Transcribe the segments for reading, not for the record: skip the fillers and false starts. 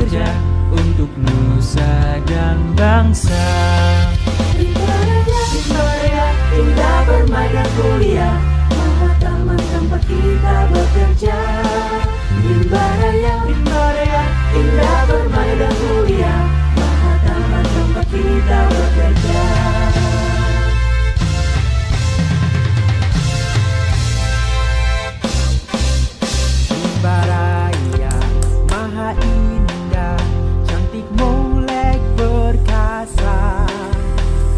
bekerja untuk nusa dan bangsa. Rimba Raya, indah bermain dan kuliah, maha taman tempat kita bekerja. Rimba Raya, indah bermain dan kuliah, maha taman tempat kita bekerja. Rimba Raya, maha indah, cantik molek perkasa,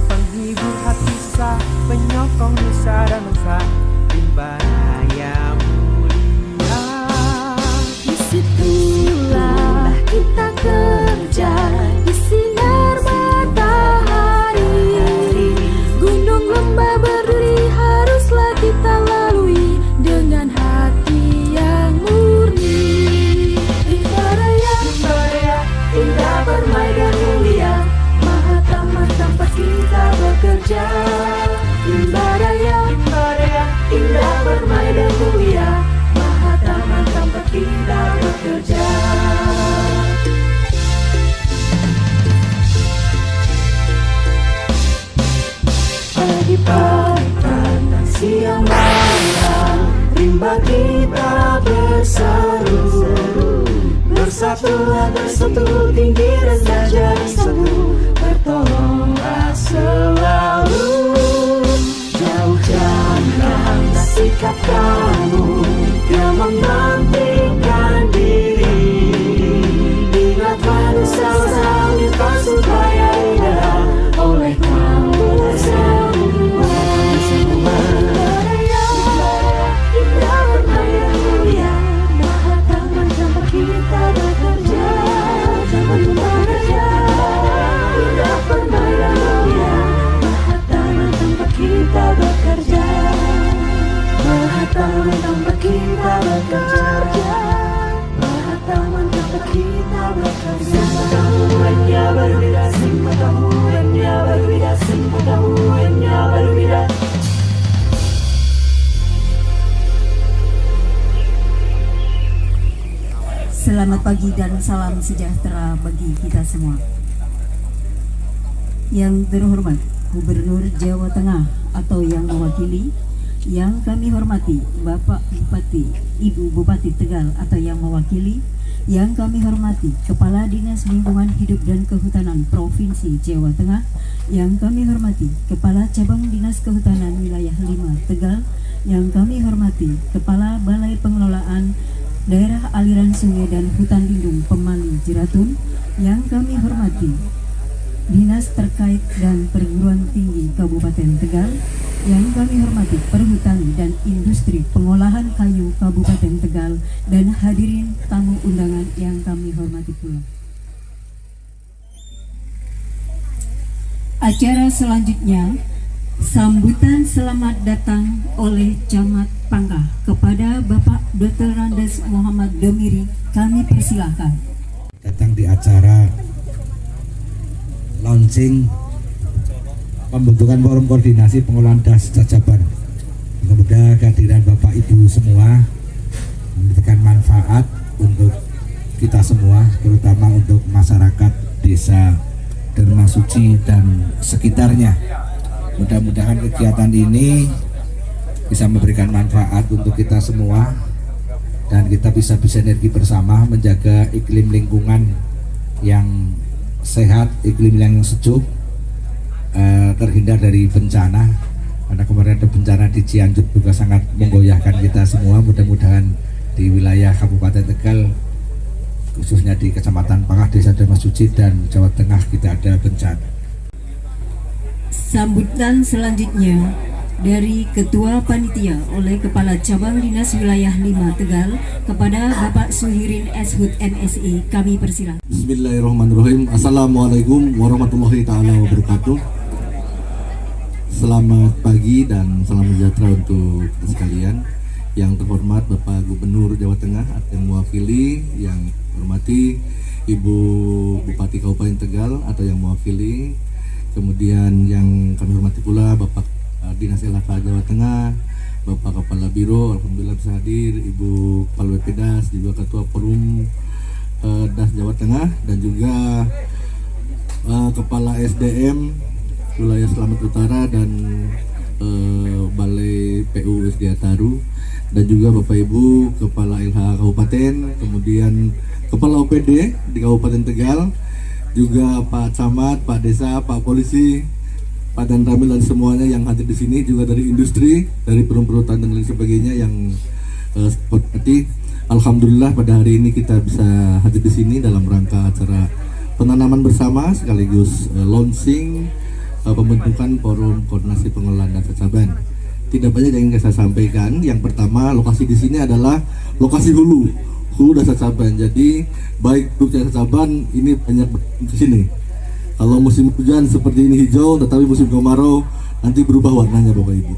penghibur hati sah, penyokong nusa dan bangsa. Rimba Raya mulia. Disitulah kita kerja, di sinar matahari. Gunung lembah berduri haruslah kita lalui dengan hati yang murni. Rimba Raya, indah bermain dan mulia, maha taman tempat kita bekerja. Rimba Raya, indah bermain dan mulia, maha taman tempat kita bekerja. Pagi-pagi dan siang malam, rimba kita berseru. Bersatu tinggi rendah jadi satu, bertolonglah selalu. Jauh jangan sikap kamu yang mementingkan diri. Ingatlah nusa minta supaya indah oleh kamu semua. Indah bermain dan mulia, maha taman tempat kita bekerja. Rimba Raya, indah bermain dan mulia, maha taman tempat kita bekerja. Maha taman tempat kita bekerja. Maha taman tempat kita bekerja. Semuanya berbeda, semuanya berbeda, semuanya berbeda. Selamat pagi dan salam sejahtera bagi kita semua. Yang terhormat Gubernur Jawa Tengah atau yang mewakili, yang kami hormati Bapak Bupati, Ibu Bupati Tegal atau yang mewakili, yang kami hormati Kepala Dinas Lingkungan Hidup dan Kehutanan Provinsi Jawa Tengah, yang kami hormati Kepala Cabang Dinas Kehutanan Wilayah 5 Tegal, yang kami hormati Kepala Balai Pengelolaan Daerah Aliran Sungai dan Hutan Lindung Pemali Jeratun, yang kami hormati Dinas terkait dan Perguruan Tinggi Kabupaten Tegal, yang kami hormati Perhutani dan Industri Pengolahan Kayu Kabupaten Tegal, dan hadirin tamu undangan yang kami hormati pula. Acara selanjutnya, sambutan selamat datang oleh Camat Pangkah kepada Bapak Dr. Randes Muhammad Domiri, kami persilahkan. Datang di acara launching pembentukan forum koordinasi pengolahan das cacaban. Semoga kehadiran Bapak Ibu semua memberikan manfaat untuk kita semua, terutama untuk masyarakat desa Dharmasuci dan sekitarnya. Mudah-mudahan kegiatan ini bisa memberikan manfaat untuk kita semua dan kita bisa bersinergi bersama menjaga iklim lingkungan yang sehat, iklim yang sejuk, terhindar dari bencana. Karena kemarin ada bencana di Cianjur juga sangat menggoyahkan kita semua. Mudah-mudahan di wilayah Kabupaten Tegal, khususnya di Kecamatan Pangkah, Desa Dharmasuci dan Jawa Tengah, kita ada bencana. Sambutan selanjutnya dari Ketua Panitia oleh Kepala Cabang Dinas Wilayah 5 Tegal kepada Bapak Suhirin Eshud MSI, kami persilahkan. Bismillahirrahmanirrahim. Assalamualaikum warahmatullahi taala wabarakatuh. Selamat pagi dan salam sejahtera untuk kita sekalian. Yang terhormat Bapak Gubernur Jawa Tengah atau yang mewakili, yang hormati Ibu Bupati Kabupaten Tegal atau yang mewakili, kemudian yang kami hormati pula Bapak Dinas LHK Jawa Tengah, Bapak Kepala Biro, alhamdulillah bisa hadir, Ibu Kepala BPDAS, juga Ketua Forum Das Jawa Tengah dan juga Kepala SDM Wilayah Slamet Utara dan Balai PU SDA Taru, dan juga Bapak Ibu Kepala LH Kabupaten, kemudian Kepala OPD di Kabupaten Tegal, juga Pak Camat, Pak Desa, Pak Polisi, Pak Dan Ramil dan semuanya yang hadir di sini, juga dari industri, dari perumperutan dan lain sebagainya yang seperti alhamdulillah pada hari ini kita bisa hadir di sini dalam rangka acara penanaman bersama sekaligus launching pembentukan Forum Koordinasi Pengelolaan Dasa Caban. Tidak banyak yang ingin saya sampaikan. Yang pertama, lokasi di sini adalah lokasi hulu Dasa Caban. Jadi baik Dasa Caban ini banyak di sini. Kalau musim hujan seperti ini hijau, tetapi musim kemarau nanti berubah warnanya Bapak Ibu.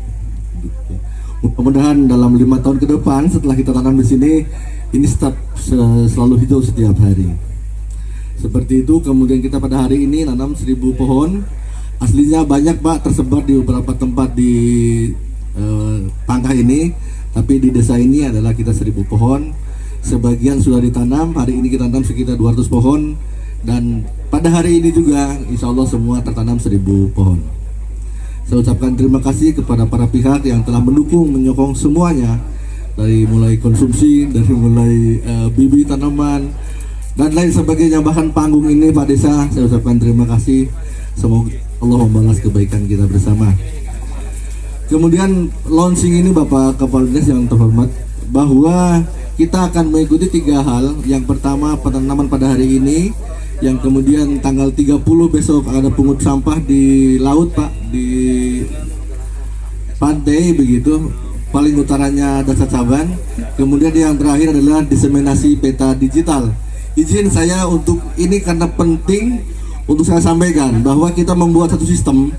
Mudah-mudahan dalam 5 tahun ke depan setelah kita tanam di sini, ini tetap selalu hijau setiap hari. Seperti itu. Kemudian kita pada hari ini nanam 1000 pohon. Aslinya banyak Pak, tersebar di beberapa tempat di Pangkah ini, tapi di desa ini adalah kita 1000 pohon. Sebagian sudah ditanam, hari ini kita tanam sekitar 200 pohon, dan pada hari ini juga insya Allah semua tertanam 1000 pohon. Saya ucapkan terima kasih kepada para pihak yang telah mendukung, menyokong semuanya, dari mulai konsumsi, dari mulai bibit tanaman dan lain sebagainya, bahkan panggung ini Pak Desa. Saya ucapkan terima kasih, semoga Allah membalas kebaikan kita bersama. Kemudian launching ini Bapak Kepala Dinas yang terhormat, bahwa kita akan mengikuti 3 hal. Yang pertama, penanaman pada hari ini. Yang kemudian tanggal 30 besok ada pungut sampah di laut Pak, di pantai begitu, paling utaranya Dasa Caban. Kemudian yang terakhir adalah diseminasi peta digital. Izin saya untuk ini karena penting untuk saya sampaikan bahwa kita membuat satu sistem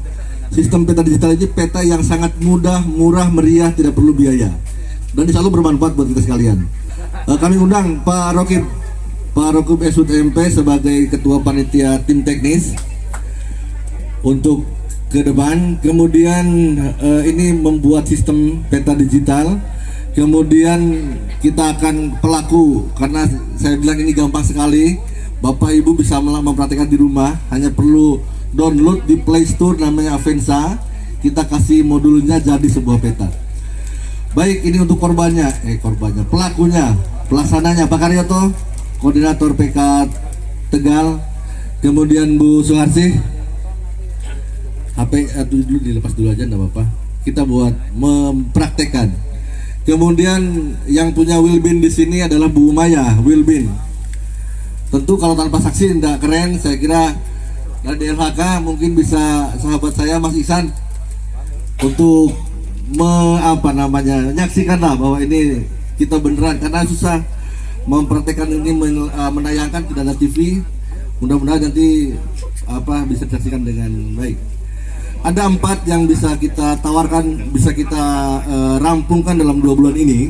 peta digital ini, peta yang sangat mudah, murah, meriah, tidak perlu biaya, dan insya Allah bermanfaat buat kita sekalian. Kami undang Pak Rokib Esud MP sebagai Ketua Panitia Tim Teknis untuk ke depan. Kemudian ini membuat sistem peta digital. Kemudian kita akan pelaku, karena saya bilang ini gampang sekali. Bapak Ibu bisa mempraktekkan di rumah, hanya perlu download di Play Store namanya Avenza. Kita kasih modulnya jadi sebuah peta. Baik, ini untuk pelakunya, pelaksananya Pak Karyoto, Koordinator PK Tegal, kemudian Bu Suharsi. HP dulu dilepas dulu aja, enggak apa-apa. Kita buat mempraktekkan. Kemudian yang punya Wilbin di sini adalah Bu Maya Wilbin. Tentu kalau tanpa saksi tidak keren. Saya kira dari DLHK mungkin bisa sahabat saya Mas Ihsan untuk menyaksikanlah bahwa ini kita beneran, karena susah mempraktekkan ini, menayangkan tidak ada TV. Mudah-mudahan nanti bisa disaksikan dengan baik. Ada 4 yang bisa kita tawarkan, bisa kita rampungkan dalam 2 bulan ini.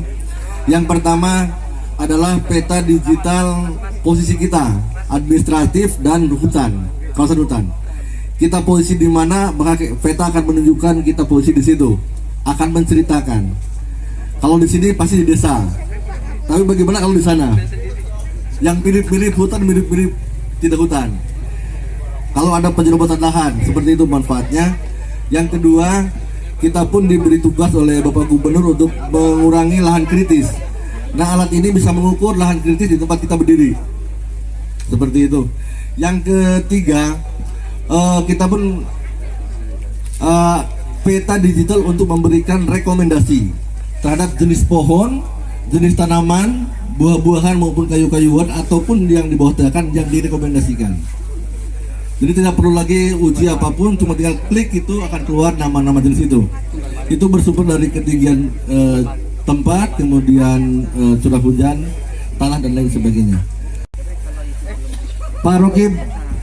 Yang pertama adalah peta digital posisi kita, administratif dan hutan, kawasan hutan. Kita posisi di mana, maka peta akan menunjukkan kita posisi di situ, akan menceritakan. Kalau di sini pasti di desa, tapi bagaimana kalau di sana? Yang mirip-mirip hutan, mirip-mirip tidak hutan. Kalau ada penyerobotan lahan, seperti itu manfaatnya. Yang kedua, kita pun diberi tugas oleh Bapak Gubernur untuk mengurangi lahan kritis. Nah, alat ini bisa mengukur lahan kritis di tempat kita berdiri. Seperti itu. Yang ketiga, kita pun peta digital untuk memberikan rekomendasi terhadap jenis pohon, jenis tanaman, buah-buahan maupun kayu-kayuan ataupun yang di bawah tekan yang direkomendasikan. Jadi tidak perlu lagi uji apapun, cuma tinggal klik itu akan keluar nama-nama jenis itu. Itu bersumber dari ketinggian tempat, kemudian curah hujan, tanah dan lain sebagainya. Pak Rokib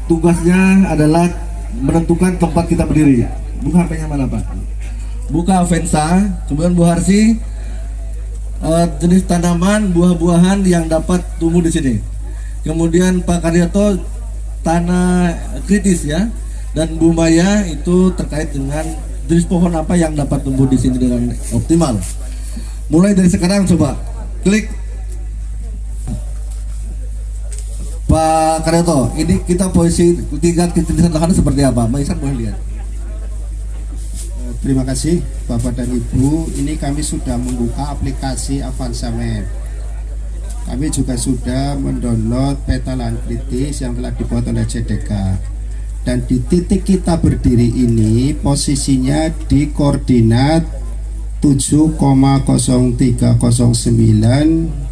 tugasnya adalah menentukan tempat kita berdiri. Buka HP-nya mana Pak? Buka Avenza. Kemudian Bu Harsi, jenis tanaman, buah-buahan yang dapat tumbuh di sini. Kemudian Pak Karyoto, tanah kritis ya. Dan Bu Maya itu terkait dengan jenis pohon apa yang dapat tumbuh di sini dengan optimal. Mulai dari sekarang coba klik. Pak Karyoto, ini kita posisi tingkat kecerdasan lahan seperti apa? Mbak Isan boleh lihat. Terima kasih Bapak dan Ibu. Ini kami sudah membuka aplikasi Avanza Map. Kami juga sudah mendownload peta lahan kritis yang telah dibuat oleh CDK. Dan di titik kita berdiri ini posisinya di koordinat 7,0309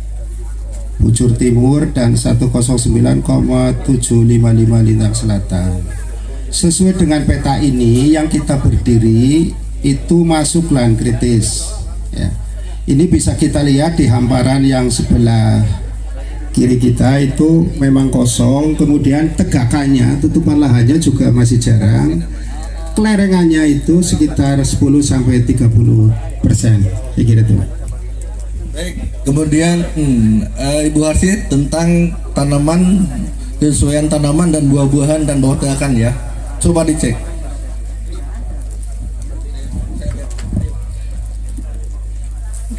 Bujur Timur dan 109,755 Lintang Selatan. Sesuai dengan peta ini yang kita berdiri itu masuk lahan kritis ya. Ini bisa kita lihat di hamparan yang sebelah kiri kita itu memang kosong, kemudian tegakannya, tutupan lahannya juga masih jarang. Kelerengannya itu sekitar 10-30%. Saya kira itu. Baik, kemudian Ibu Harsid tentang tanaman, kesesuaian tanaman dan buah-buahan dan bawah tegakan ya. Coba dicek.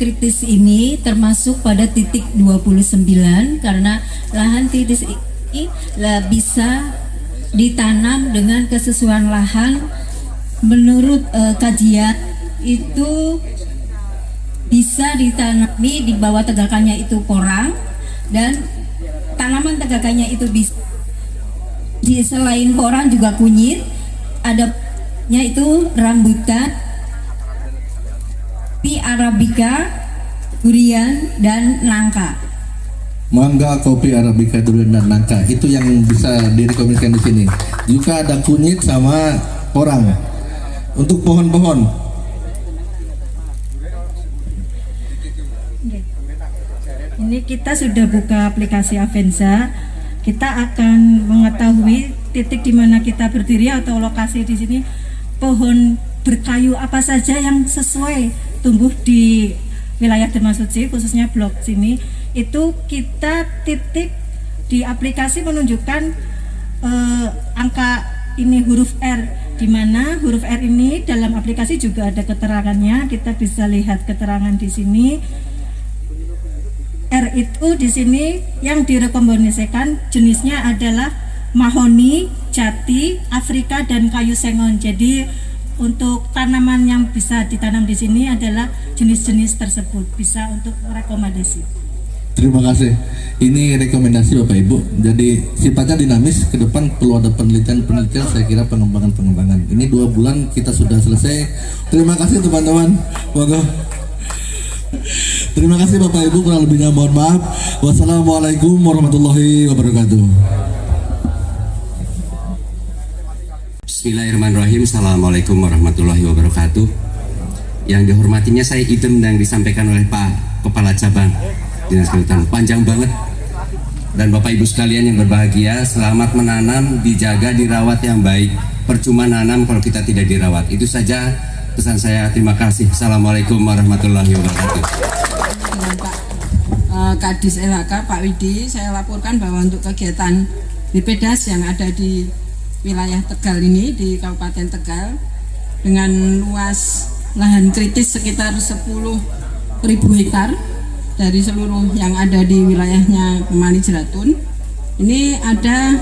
Kritis ini termasuk pada titik 29 karena lahan kritis ini bisa ditanam dengan kesesuaian lahan. Menurut kajian itu bisa ditanami di bawah tegakannya itu porang, dan tanaman tegakannya itu bisa di selain porang juga kunyit, adanya itu rambutan, kopi arabica, durian, dan nangka. Mangga, kopi arabica, durian dan nangka itu yang bisa direkomendasikan di sini. Juga ada kunyit sama porang. Untuk pohon-pohon, ini kita sudah buka aplikasi Avanza. Kita akan mengetahui titik di mana kita berdiri atau lokasi di sini, pohon berkayu apa saja yang sesuai tumbuh di wilayah Dharmasuci, khususnya blok sini. Itu kita titik di aplikasi menunjukkan angka ini huruf R, di mana huruf R ini dalam aplikasi juga ada keterangannya. Kita bisa lihat keterangan di sini. R itu di sini yang direkomendasikan jenisnya adalah mahoni, jati, Afrika, dan kayu sengon. Jadi untuk tanaman yang bisa ditanam di sini adalah jenis-jenis tersebut, bisa untuk rekomendasi. terima kasih. Ini rekomendasi Bapak Ibu. Jadi sifatnya dinamis. Ke depan perlu ada penelitian. Saya kira pengembangan. Ini 2 bulan kita sudah selesai. Terima kasih teman-teman. Monggo. Terima kasih Bapak Ibu, kurang lebihnya mohon maaf. Wassalamualaikum warahmatullahi wabarakatuh. Bismillahirrahmanirrahim. Assalamualaikum warahmatullahi wabarakatuh. Yang dihormatinya saya idem yang disampaikan oleh Pak Kepala Cabang Dinas Kehutanan. Panjang banget. Dan Bapak Ibu sekalian yang berbahagia, selamat menanam, dijaga, dirawat yang baik. Percuma nanam kalau kita tidak dirawat. Itu saja pesan saya. Terima kasih. Assalamualaikum warahmatullahi wabarakatuh. Dengan Pak Kadis LHK Pak Widi, saya laporkan bahwa untuk kegiatan BPDAS yang ada di wilayah Tegal ini, di Kabupaten Tegal, dengan luas lahan kritis sekitar 10.000 hektar dari seluruh yang ada di wilayahnya Pemali Jeratun. Ini ada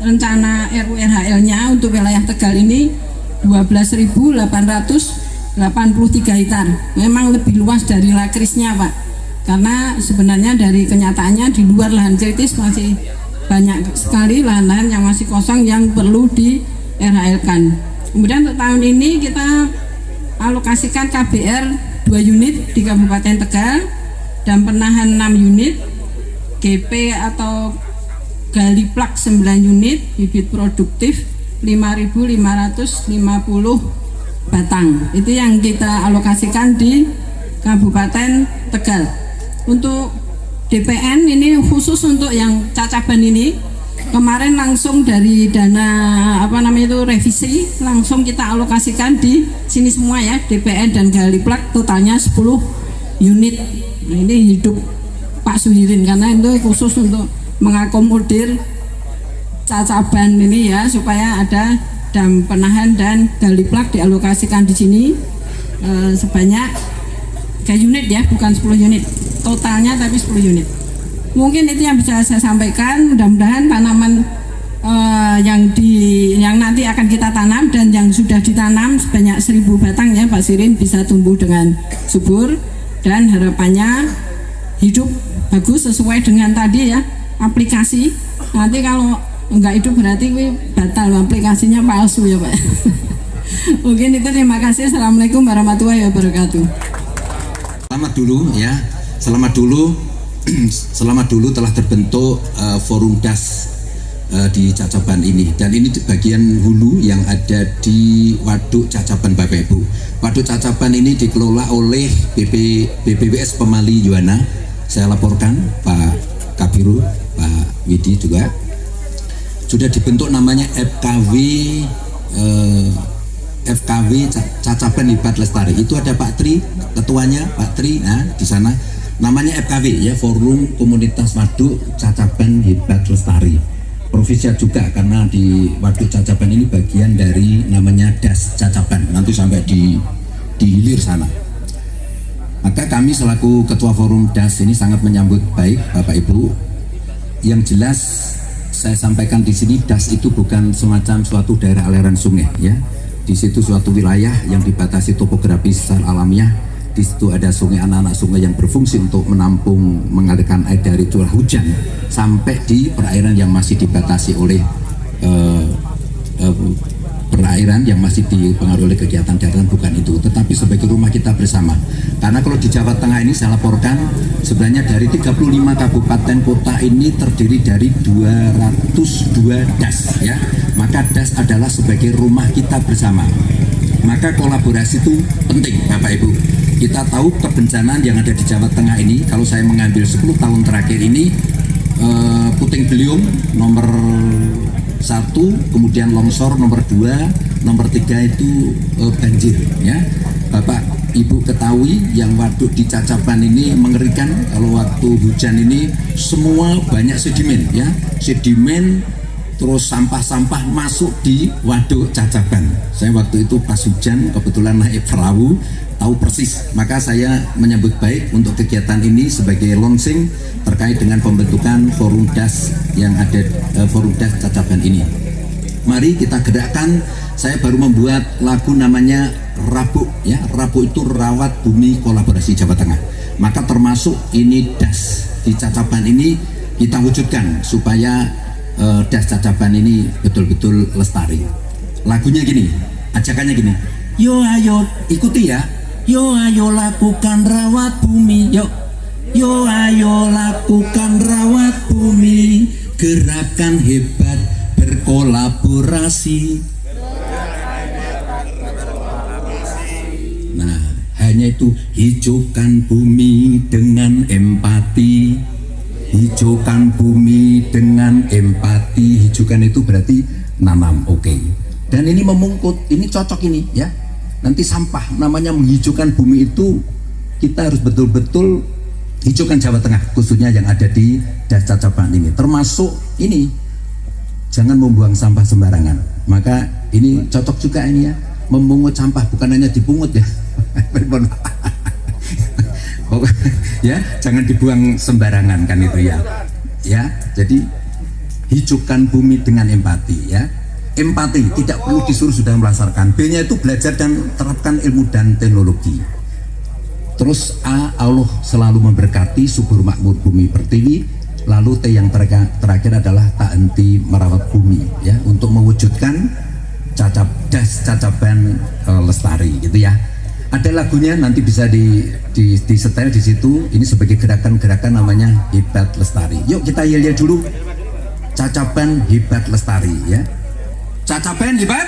rencana RURHL-nya untuk wilayah Tegal ini 12.883 hektar. Memang lebih luas dari lakrisnya Pak, karena sebenarnya dari kenyataannya di luar lahan kritis masih banyak sekali lahan-lahan yang masih kosong yang perlu di RHL-kan. Kemudian untuk tahun ini kita alokasikan KBR 2 unit di Kabupaten Tegal dan penahan 6 unit, GP atau gali plak 9 unit, bibit produktif 5.550 batang. Itu yang kita alokasikan di Kabupaten Tegal. Untuk DPN ini khusus untuk yang Cacaban ini, kemarin langsung dari dana revisi langsung kita alokasikan di sini semua ya, DPN dan gali plak totalnya 10 unit. Nah, ini hidup Pak Suhirin karena itu khusus untuk mengakomodir Cacaban ini ya, supaya ada dam penahan dan gali plak dialokasikan di sini sebanyak 3 unit ya, bukan 10 unit totalnya, tapi 10 unit. Mungkin itu yang bisa saya sampaikan. Mudah-mudahan tanaman yang nanti akan kita tanam dan yang sudah ditanam sebanyak 1000 batang ya Pak Sirin bisa tumbuh dengan subur dan harapannya hidup bagus sesuai dengan tadi ya aplikasi. Nanti kalau enggak hidup berarti batal aplikasinya palsu ya Pak. Mungkin itu, terima kasih. Assalamualaikum warahmatullahi wabarakatuh. Selamat dulu ya, selamat dulu telah terbentuk forum DAS di Cacaban ini, dan ini di bagian hulu yang ada di Waduk Cacaban Bapak Ibu. Waduk Cacaban ini dikelola oleh BPWS Pemali Yuwana. Saya laporkan Pak Kabiru, Pak Widi juga sudah dibentuk namanya FKW Cacaban Hibat Lestari. Itu ada Pak Tri, ketuanya Pak Tri. Nah, di sana namanya FKW ya, Forum Komunitas Waduk Cacaban Hibat Lestari. Provinsial juga karena di Waduk Cacaban ini bagian dari namanya DAS Cacaban, nanti sampai di hilir sana. Maka kami selaku Ketua Forum DAS ini sangat menyambut baik Bapak Ibu. Yang jelas saya sampaikan di sini, DAS itu bukan semacam suatu daerah aliran sungai ya. Di situ suatu wilayah yang dibatasi topografi secara alamiah. Di situ ada sungai, anak-anak sungai yang berfungsi untuk menampung, mengalirkan air dari curah hujan sampai di perairan yang masih dibatasi oleh perairan yang masih dipengaruhi oleh kegiatan daratan, bukan itu, tetapi sebagai rumah kita bersama. Karena kalau di Jawa Tengah ini saya laporkan sebenarnya dari 35 kabupaten kota ini terdiri dari 202 DAS ya. Maka DAS adalah sebagai rumah kita bersama. Maka kolaborasi itu penting Bapak Ibu. Kita tahu kebencanaan yang ada di Jawa Tengah ini, kalau saya mengambil 10 tahun terakhir ini, puting beliung nomor 1, kemudian longsor nomor 2, nomor 3 itu banjir ya. Bapak Ibu ketahui yang waduk di Cacaban ini mengerikan. Kalau waktu hujan ini semua banyak sedimen ya, sedimen terus sampah-sampah masuk di waduk Cacaban. Saya waktu itu pas hujan kebetulan naik perahu, tahu persis. Maka saya menyambut baik untuk kegiatan ini sebagai launching terkait dengan pembentukan forum DAS yang ada, forum DAS Cacaban ini. Mari kita gerakkan. Saya baru membuat lagu namanya Rabuk ya. Rabuk itu Rawat Bumi Kolaborasi Jawa Tengah. Maka termasuk ini DAS di Cacaban ini kita wujudkan supaya DAS Cacaban ini betul-betul lestari. Lagunya gini, ajakannya gini. Yo ayo ikuti ya. Yo ayo lakukan rawat bumi. Yo ayo lakukan rawat bumi. Gerakan hebat berkolaborasi. Nah, hanya itu, hijaukan bumi dengan empati. Hijaukan bumi dengan empati. Hijaukan itu berarti nanam, oke. Dan ini memungkut, ini cocok ini ya. Nanti sampah, namanya menghijaukan bumi itu kita harus betul-betul hijaukan Jawa Tengah, khususnya yang ada di DAS Cacaban ini. Termasuk ini, jangan membuang sampah sembarangan. Maka ini cocok juga ini ya, memungut sampah, bukan hanya dipungut ya. Ya, jangan dibuang sembarangan kan itu ya. Ya, jadi hijaukan bumi dengan empati ya. Empati, tidak perlu disuruh sudah merasakan. B-nya itu belajar dan terapkan ilmu dan teknologi. Terus A, Allah selalu memberkati, subur makmur bumi pertiwi. Lalu T yang terakhir adalah tak henti merawat bumi ya, untuk mewujudkan DAS Cacaban lestari gitu ya. Ada lagunya, nanti bisa disetel di situ. Ini sebagai gerakan-gerakan namanya Hibat Lestari. Yuk kita yel-yel dulu. Cacaban Hibat Lestari ya. Cacaban Hibat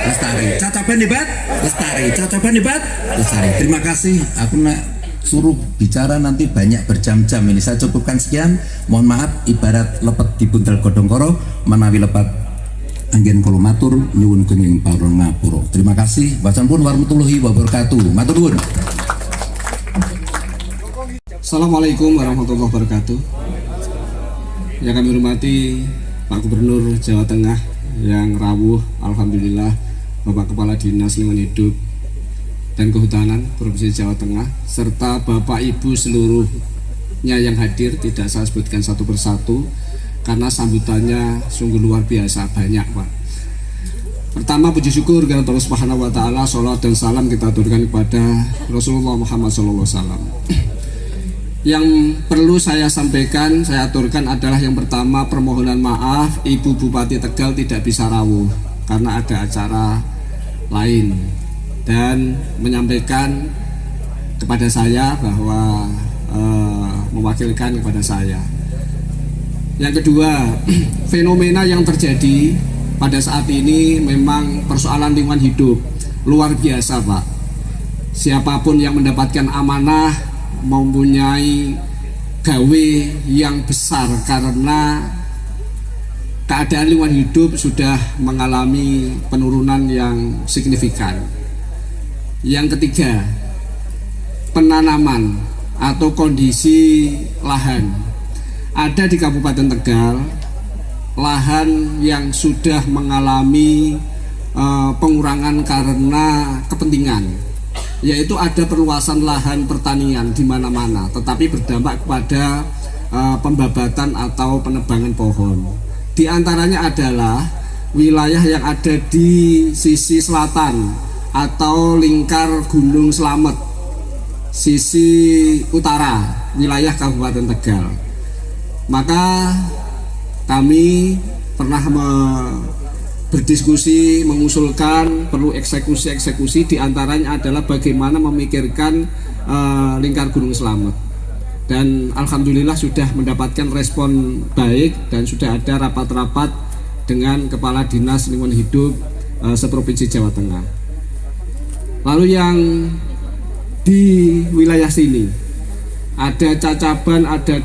Lestari. Cacaban Hibat Lestari. Cacaban Hibat Lestari. Terima kasih. Aku nak suruh bicara nanti banyak berjam-jam ini. Saya cukupkan sekian. Mohon maaf, ibarat lepet di buntel godong koro menawi lepet anggen kula matur nyuwun kenging paring ngapura. Terima kasih. Wassalamualaikum warahmatullahi wabarakatuh. Matur nuwun. Assalamualaikum warahmatullahi wabarakatuh. Yang kami hormati Pak Gubernur Jawa Tengah yang rawuh, alhamdulillah, Bapak Kepala Dinas Lingkungan Hidup dan Kehutanan Provinsi Jawa Tengah, serta Bapak Ibu seluruh yang hadir, tidak saya sebutkan satu persatu karena sambutannya sungguh luar biasa banyak, Pak. Pertama, puji syukur kepada Allah Subhanahu wa taala, salawat dan salam kita aturkan kepada Rasulullah Muhammad sallallahu alaihi wasallam. Yang perlu saya sampaikan, saya aturkan adalah yang pertama, permohonan maaf Ibu Bupati Tegal tidak bisa rawuh karena ada acara lain, dan menyampaikan kepada saya bahwa mewakilkan kepada saya. Yang kedua, fenomena yang terjadi pada saat ini memang persoalan lingkungan hidup luar biasa, Pak. Siapapun yang mendapatkan amanah mempunyai gawe yang besar karena keadaan lingkungan hidup sudah mengalami penurunan yang signifikan. Yang ketiga, penanaman atau kondisi lahan. Ada di Kabupaten Tegal lahan yang sudah mengalami pengurangan karena kepentingan, yaitu ada perluasan lahan pertanian di mana-mana, tetapi berdampak kepada pembabatan atau penebangan pohon. Di antaranya adalah wilayah yang ada di sisi selatan atau lingkar Gunung Slamet, sisi utara wilayah Kabupaten Tegal. Maka kami pernah berdiskusi, mengusulkan perlu eksekusi-eksekusi, diantaranya adalah bagaimana memikirkan lingkar Gunung Slamet. Dan alhamdulillah sudah mendapatkan respon baik dan sudah ada rapat-rapat dengan Kepala Dinas Lingkungan Hidup seprovinsi Jawa Tengah. Lalu yang di wilayah sini ada Cacaban, ada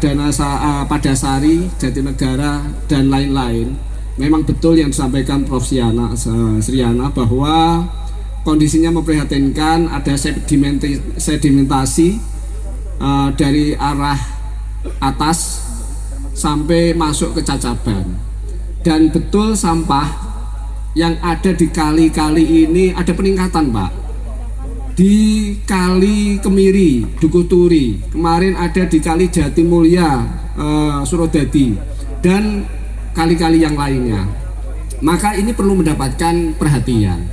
Padasari, Jatinegara, dan lain-lain. Memang betul yang disampaikan Prof. Sriana bahwa kondisinya memprihatinkan, ada sedimentasi dari arah atas sampai masuk ke Cacaban. Dan betul sampah yang ada di kali-kali ini ada peningkatan, Pak. Di Kali Kemiri, Dukuh Turi, kemarin ada di Kali Jatimulya, Surodadi, dan kali-kali yang lainnya. Maka ini perlu mendapatkan perhatian.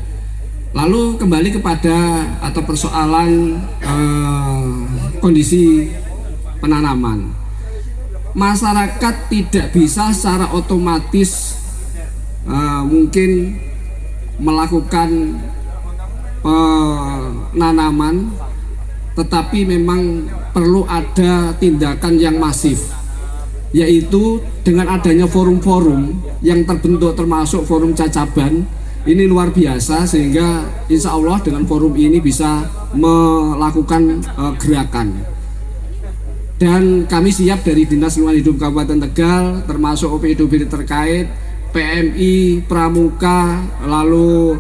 Lalu kembali kepada atau persoalan kondisi penanaman. Masyarakat tidak bisa secara otomatis mungkin melakukan penanaman, tetapi memang perlu ada tindakan yang masif, yaitu dengan adanya forum-forum yang terbentuk termasuk forum Cacaban. Ini luar biasa, sehingga insya Allah dengan forum ini bisa melakukan gerakan. Dan kami siap dari Dinas Lingkungan Hidup Kabupaten Tegal, termasuk OPD terkait, PMI, Pramuka, lalu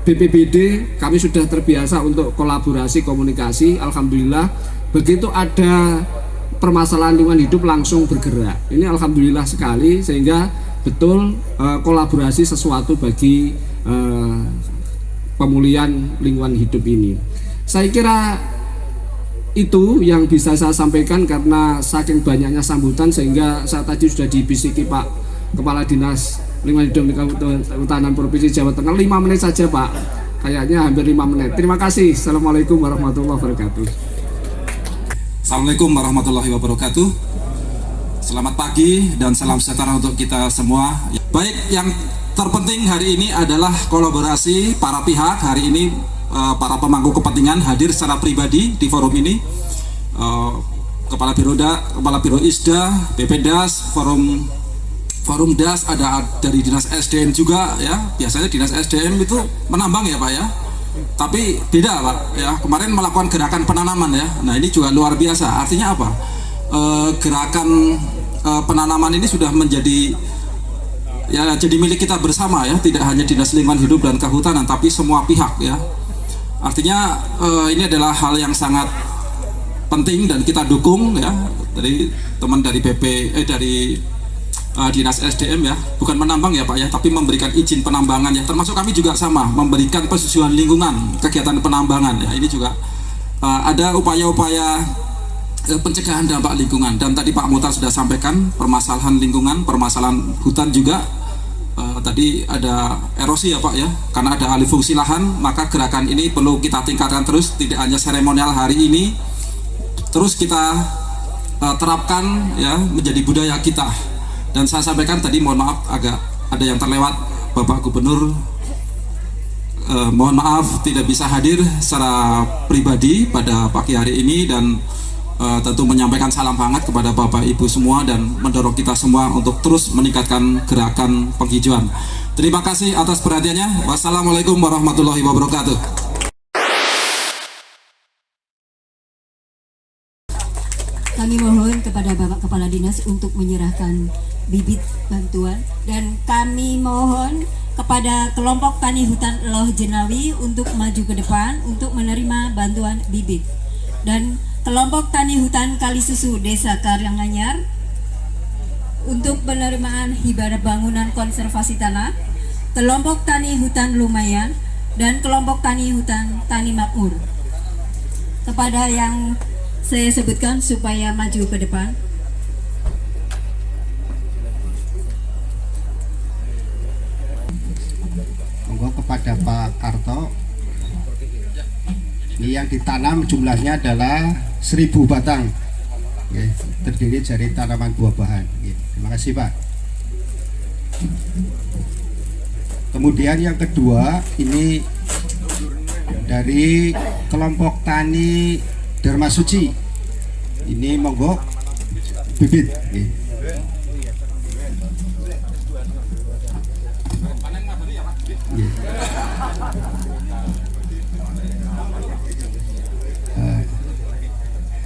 BPBD, kami sudah terbiasa untuk kolaborasi komunikasi. Alhamdulillah, begitu ada permasalahan lingkungan hidup langsung bergerak. Ini alhamdulillah sekali, sehingga betul kolaborasi sesuatu bagi pemulihan lingkungan hidup ini. Saya kira itu yang bisa saya sampaikan karena saking banyaknya sambutan, sehingga saya tadi sudah dibisiki Pak Kepala Dinas Lingkungan Hidup Kehutanan Provinsi Jawa Tengah, 5 menit saja, Pak. Kayaknya hampir 5 menit. Terima kasih. Assalamualaikum warahmatullahi wabarakatuh. Assalamualaikum warahmatullahi wabarakatuh. Selamat pagi dan salam sejahtera untuk kita semua. Baik, yang terpenting hari ini adalah kolaborasi para pihak. Hari ini para pemangku kepentingan hadir secara pribadi di forum ini. Kepala Biro Isda, BPDAS, Forum DAS, ada dari Dinas SDM juga ya. Biasanya Dinas SDM itu menambang ya Pak ya. Tapi beda Pak ya. Kemarin melakukan gerakan penanaman ya. Nah ini juga luar biasa. Artinya apa? Gerakan penanaman ini sudah menjadi ya jadi milik kita bersama ya. Tidak hanya Dinas Lingkungan Hidup dan Kehutanan, tapi semua pihak ya. Artinya ini adalah hal yang sangat penting dan kita dukung ya dari teman dari dari Dinas SDM ya, bukan menambang ya Pak ya, tapi memberikan izin penambangan ya, termasuk kami juga sama memberikan persetujuan lingkungan kegiatan penambangan ya. Ini juga ada upaya-upaya pencegahan dampak lingkungan. Dan tadi Pak Mutar sudah sampaikan permasalahan lingkungan, permasalahan hutan juga. Tadi ada erosi ya Pak ya, karena ada alih fungsi lahan, maka gerakan ini perlu kita tingkatkan terus, tidak hanya seremonial hari ini, terus kita terapkan ya menjadi budaya kita. Dan saya sampaikan tadi, mohon maaf agak ada yang terlewat, Bapak Gubernur mohon maaf tidak bisa hadir secara pribadi pada pagi hari ini, dan tentu menyampaikan salam hangat kepada Bapak Ibu semua dan mendorong kita semua untuk terus meningkatkan gerakan penghijauan. Terima kasih atas perhatiannya. Wassalamualaikum warahmatullahi wabarakatuh. Kami mohon kepada Bapak Kepala Dinas untuk menyerahkan bibit bantuan, dan kami mohon kepada kelompok tani hutan Loh Jenawi untuk maju ke depan untuk menerima bantuan bibit, dan kelompok tani hutan Kalisusu Desa Karanganyar untuk penerimaan hibah bangunan konservasi tanah, kelompok tani hutan Lumayan, dan kelompok tani hutan Tani Makmur. Kepada yang saya sebutkan supaya maju ke depan. Monggo kepada Pak Karto. Ini yang ditanam jumlahnya adalah 1000 batang. Oke, terdiri dari tanaman buah-bahan. Oke, terima kasih Pak. Kemudian yang kedua ini dari kelompok tani Dharma Suci. Ini monggo bibit. Oke.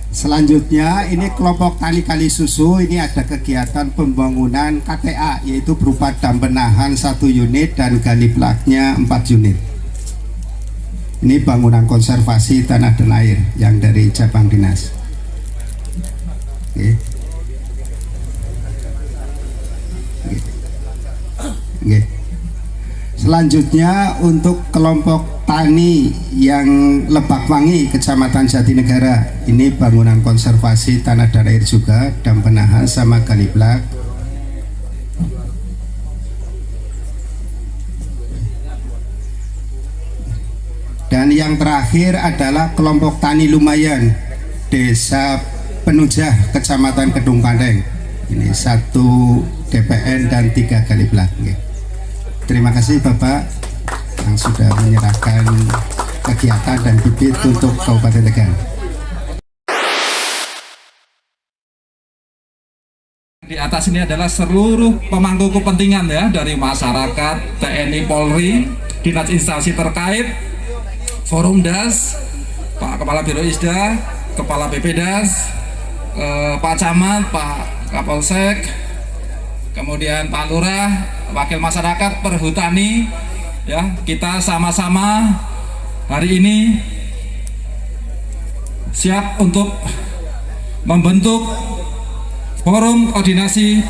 Selanjutnya ini kelompok tani Kalisusu, ini ada kegiatan pembangunan KTA, yaitu berupa dam penahan 1 unit dan gali plaknya 4 unit. Ini bangunan konservasi tanah dan air yang dari cabang dinas. Oke. Oke. Selanjutnya untuk kelompok tani yang Lebakwangi, Kecamatan Jatinegara, ini bangunan konservasi tanah dan air juga, dam penahan sama gali plak. Dan yang terakhir adalah kelompok tani Lumayan, Desa Penujah, Kecamatan Kedung Pandeng. Ini 1 DPN dan 3 gali plak. Terima kasih Bapak yang sudah menyerahkan kegiatan dan bibit untuk Kabupaten Tegal. Di atas ini adalah seluruh pemangku kepentingan ya, dari masyarakat, TNI, Polri, dinas instansi terkait, Forum Das, Pak Kepala Biro Isda, Kepala BPDAS, Pak Camat, Pak Kapolsek, kemudian Pak Lurah, wakil masyarakat, perhutani, ya, kita sama-sama hari ini siap untuk membentuk Forum Koordinasi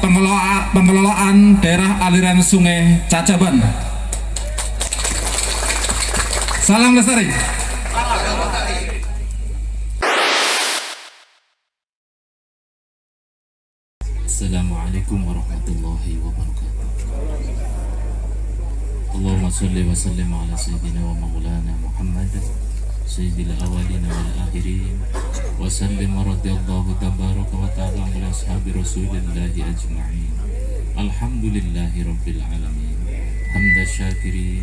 Pengelolaan Daerah Aliran Sungai Cacaban. Salam lestari. Assalamualaikum warahmatullahi wabarakatuh. Allahumma salli wa sallim ala sayyidina wa maulana Muhammad sayyidil awalin wal akhirin wa sallim radhiyallahu tabaraka wa ta'ala ala ashabi rasulillahi ajma'in. Alhamdulillahi rabbil alamin. Hamda syakirin,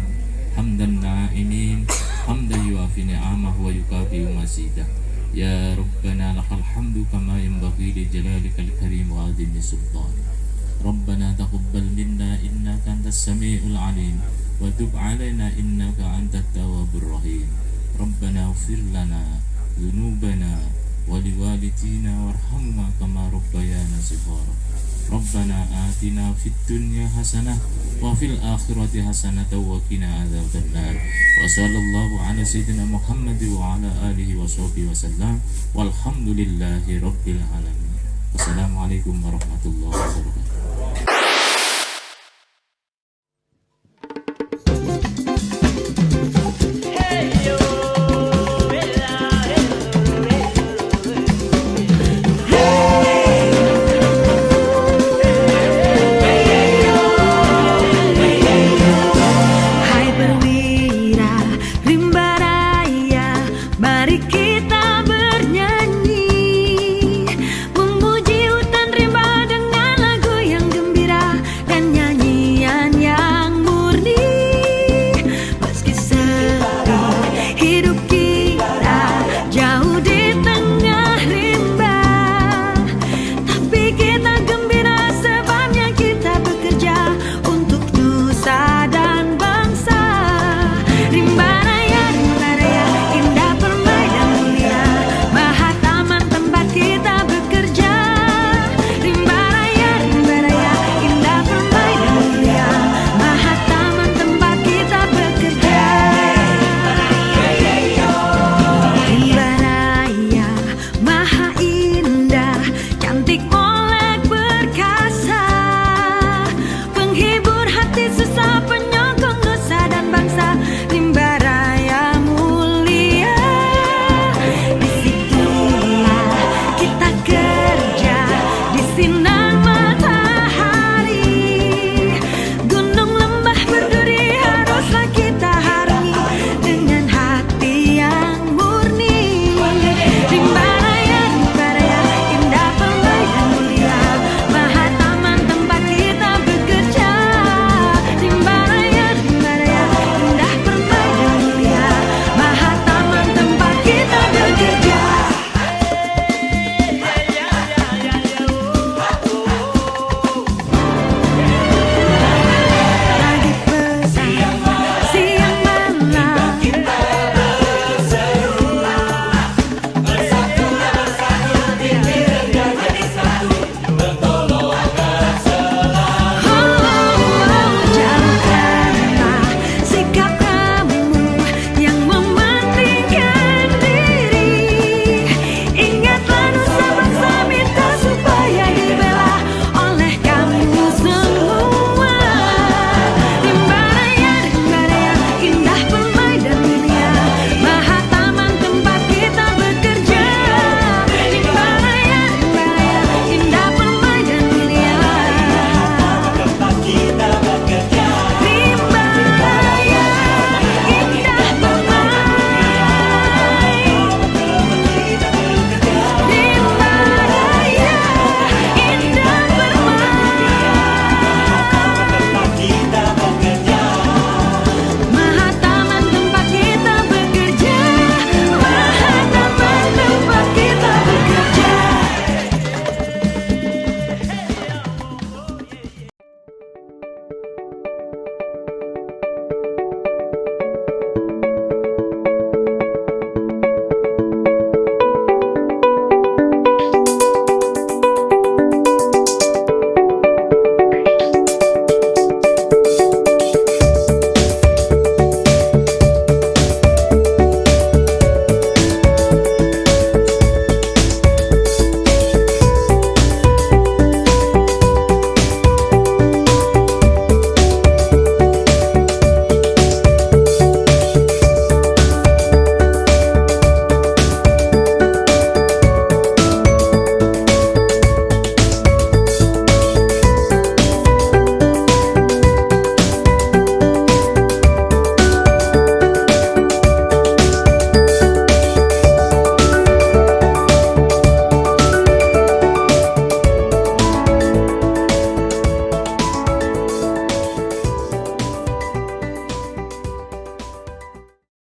hamdan na'imin, hamdan yuafi ni'amah wa yukabi mazidah. Ya Rabbana lakal hamdu kama yanbaghi li jalalikal karim wa azimi sultan. Rabbana taqabbal minna innaka antas samiul alim wa tub alaina innaka antat tawwabur rahim. Rabbana ighfir lana dhunubana wa liwalidina warhamna kama rabbayana shighara. Rabbana atina fid dunya hasanah wa fil akhirati hasanah wa qina adzabannar. Wa sallallahu ala sayyidina Muhammad wa ala alihi wa sahbihi wasallam walhamdulillahi rabbil alamin. Wassalamualaikum warahmatullahi wabarakatuh.